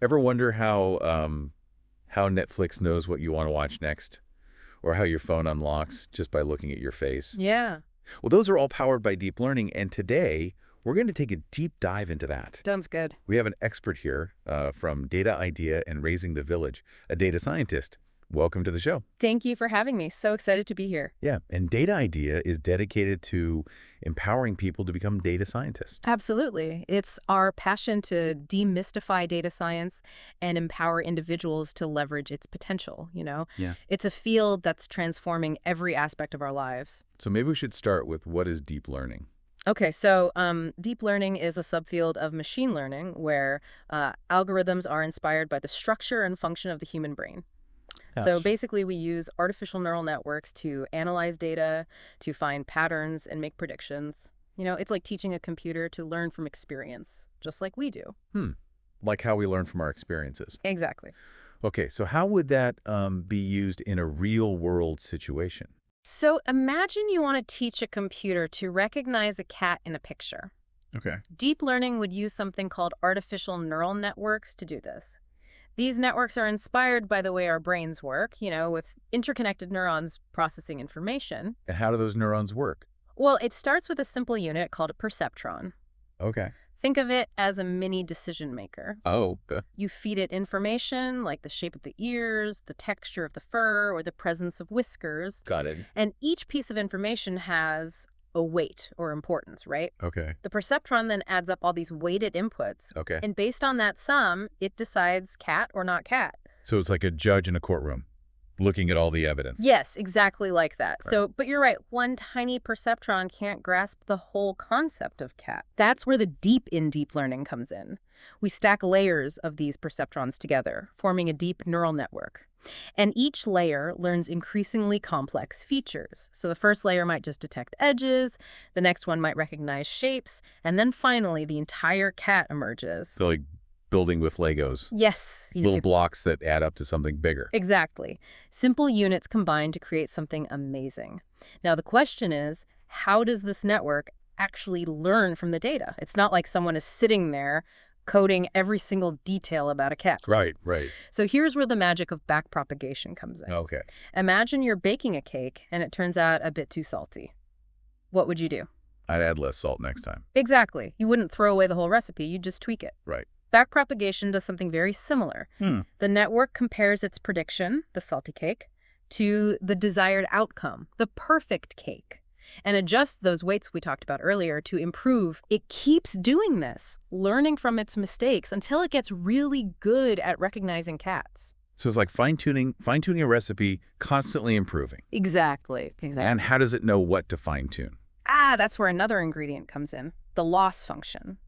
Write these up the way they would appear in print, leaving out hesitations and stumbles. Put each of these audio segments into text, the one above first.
Ever wonder how Netflix knows what you want to watch next, or how your phone unlocks just by looking at your face? Yeah, Well, those are all powered by deep learning, and today we're going to take a deep dive into that. sounds good. We have an expert here from Data Idea and Raising the Village, a data scientist. Welcome to the show. Thank you for having me. So excited to be here. Yeah, and Data Idea is dedicated to empowering people to become data scientists. Absolutely. It's our passion to demystify data science and empower individuals to leverage its potential. Yeah. It's a field that's transforming every aspect of our lives. So maybe we should start with what is deep learning? Okay, so deep learning is a subfield of machine learning where algorithms are inspired by the structure and function of the human brain. So Yes. basically, we use artificial neural networks to analyze data, to find patterns and make predictions. It's like teaching a computer to learn from experience, just like we do. Hmm. Like how we learn from our experiences. Exactly. Okay, so how would that be used in a real world situation? So imagine you want to teach a computer to recognize a cat in a picture. Okay. Deep learning would use something called artificial neural networks to do this. These networks are inspired by the way our brains work, with interconnected neurons processing information. And how do those neurons work? Well, it starts with a simple unit called a perceptron. Okay. Think of it as a mini decision maker. Oh, okay. You feed it information like the shape of the ears, the texture of the fur, or the presence of whiskers, Got it. and each piece of information has a weight or importance, right? Okay. The perceptron then adds up all these weighted inputs, Okay. and based on that sum, it decides cat or not cat. So it's like a judge in a courtroom looking at all the evidence. Yes, exactly like that. Right. But you're right, one tiny perceptron can't grasp the whole concept of cat. That's where the deep learning comes in. We stack layers of these perceptrons together, forming a deep neural network. And each layer learns increasingly complex features. So the first layer might just detect edges, the next one might recognize shapes, and then finally the entire cat emerges. So like building with Legos, Yes, little blocks that add up to something bigger. exactly. Simple units combine to create something amazing. Now, the question is, how does this network actually learn from the data? It's not like someone is sitting there coding every single detail about a cat. Right, right. So here's where the magic of backpropagation comes in. Okay. Imagine you're baking a cake and it turns out a bit too salty. What would you do? I'd add less salt next time. Exactly. You wouldn't throw away the whole recipe, you'd just tweak it. Right. Backpropagation does something very similar. Hmm. The network compares its prediction, the salty cake, to the desired outcome, the perfect cake, and adjusts those weights we talked about earlier to improve. It keeps doing this, learning from its mistakes until it gets really good at recognizing cats. So it's like fine-tuning a recipe, constantly improving. Exactly. And how does it know what to fine-tune? That's where another ingredient comes in, the loss function.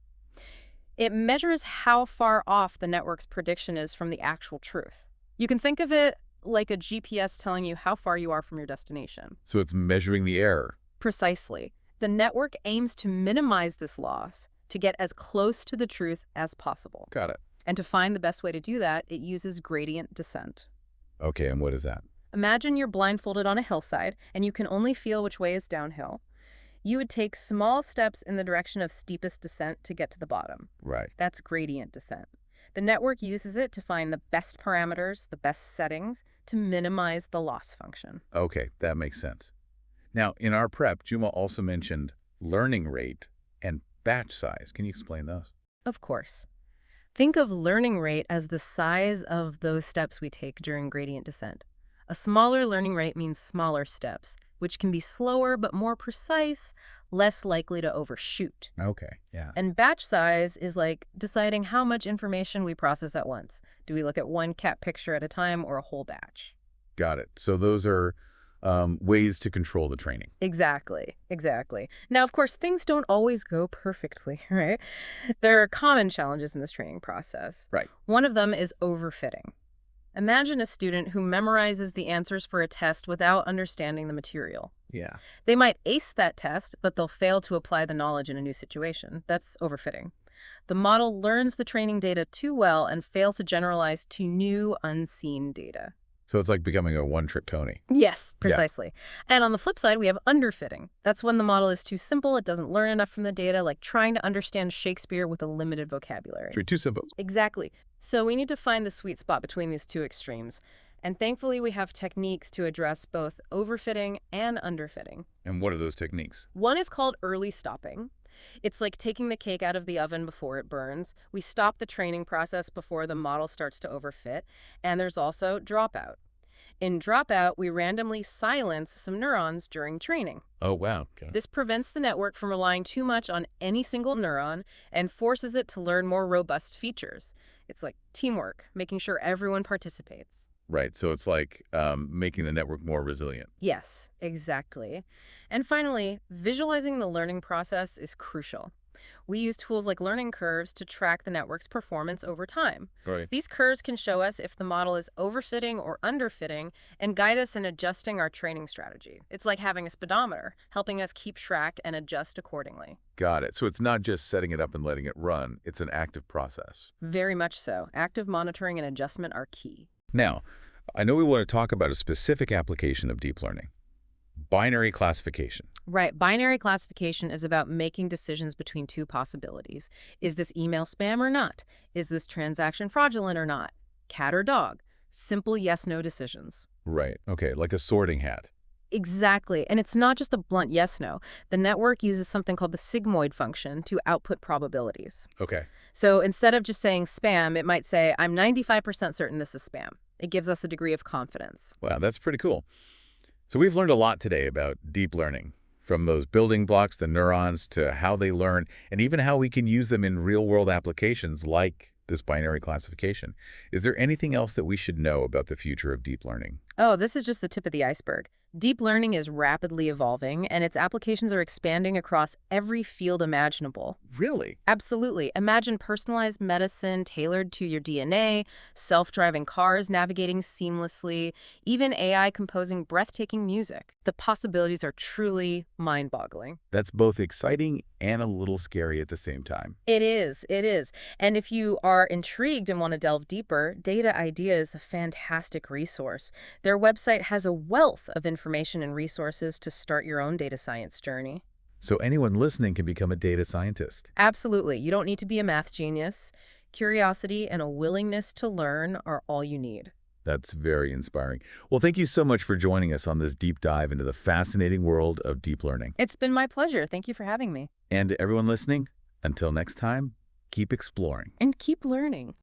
It measures how far off the network's prediction is from the actual truth. You can think of it like a GPS telling you how far you are from your destination. So it's measuring the error. Precisely. The network aims to minimize this loss to get as close to the truth as possible. Got it. And to find the best way to do that, it uses gradient descent. Okay, and what is that? Imagine you're blindfolded on a hillside and you can only feel which way is downhill. You would take small steps in the direction of steepest descent to get to the bottom. Right. That's gradient descent. The network uses it to find the best parameters, the best settings, to minimize the loss function. Okay, that makes sense. Now, in our prep, Juma also mentioned learning rate and batch size. Can you explain those? Of course. Think of learning rate as the size of those steps we take during gradient descent. A smaller learning rate means smaller steps, which can be slower but more precise, less likely to overshoot. Okay, yeah. And batch size is like deciding how much information we process at once. Do we look at one cat picture at a time or a whole batch? Got it. So those are ways to control the training. Exactly. Now, of course, things don't always go perfectly, right? There are common challenges in this training process. Right. One of them is overfitting. Imagine a student who memorizes the answers for a test without understanding the material. Yeah. They might ace that test, but they'll fail to apply the knowledge in a new situation. That's overfitting. The model learns the training data too well and fails to generalize to new, unseen data. So it's like becoming a one-trick pony. Yes, Yeah. precisely. And on the flip side, we have underfitting. That's when the model is too simple, it doesn't learn enough from the data, like trying to understand Shakespeare with a limited vocabulary. Too simple. Exactly. So we need to find the sweet spot between these two extremes. And thankfully, we have techniques to address both overfitting and underfitting. And what are those techniques? One is called early stopping. It's like taking the cake out of the oven before it burns. We stop the training process before the model starts to overfit. And there's also dropout. In dropout, we randomly silence some neurons during training. Oh, wow. Okay. This prevents the network from relying too much on any single neuron and forces it to learn more robust features. It's like teamwork, making sure everyone participates. Right. So it's like making the network more resilient. Yes, exactly. And finally, visualizing the learning process is crucial. We use tools like learning curves to track the network's performance over time. Right. These curves can show us if the model is overfitting or underfitting and guide us in adjusting our training strategy. It's like having a speedometer, helping us keep track and adjust accordingly. Got it. So it's not just setting it up and letting it run. It's an active process. Very much so. Active monitoring and adjustment are key. Now, I know we want to talk about a specific application of deep learning. Binary classification. Right. Binary classification is about making decisions between two possibilities. Is this email spam or not? Is this transaction fraudulent or not? Cat or dog? Simple yes-no decisions. Right. Okay. Like a sorting hat. Exactly. And it's not just a blunt yes-no. The network uses something called the sigmoid function to output probabilities. Okay. So instead of just saying spam, it might say, I'm 95% certain this is spam. It gives us a degree of confidence. Wow, that's pretty cool. So we've learned a lot today about deep learning, from those building blocks, the neurons, to how they learn, and even how we can use them in real-world applications like this binary classification. Is there anything else that we should know about the future of deep learning? Oh, this is just the tip of the iceberg. Deep learning is rapidly evolving, and its applications are expanding across every field imaginable. Really? Absolutely. Imagine personalized medicine tailored to your DNA, self-driving cars navigating seamlessly, even AI composing breathtaking music. The possibilities are truly mind-boggling. That's both exciting and a little scary at the same time. It is, it is. And if you are intrigued and want to delve deeper, Data Idea is a fantastic resource. Their website has a wealth of information and resources to start your own data science journey. So anyone listening can become a data scientist. Absolutely. You don't need to be a math genius. Curiosity and a willingness to learn are all you need. That's very inspiring. Well, thank you so much for joining us on this deep dive into the fascinating world of deep learning. It's been my pleasure. Thank you for having me. And to everyone listening, until next time, keep exploring. And keep learning.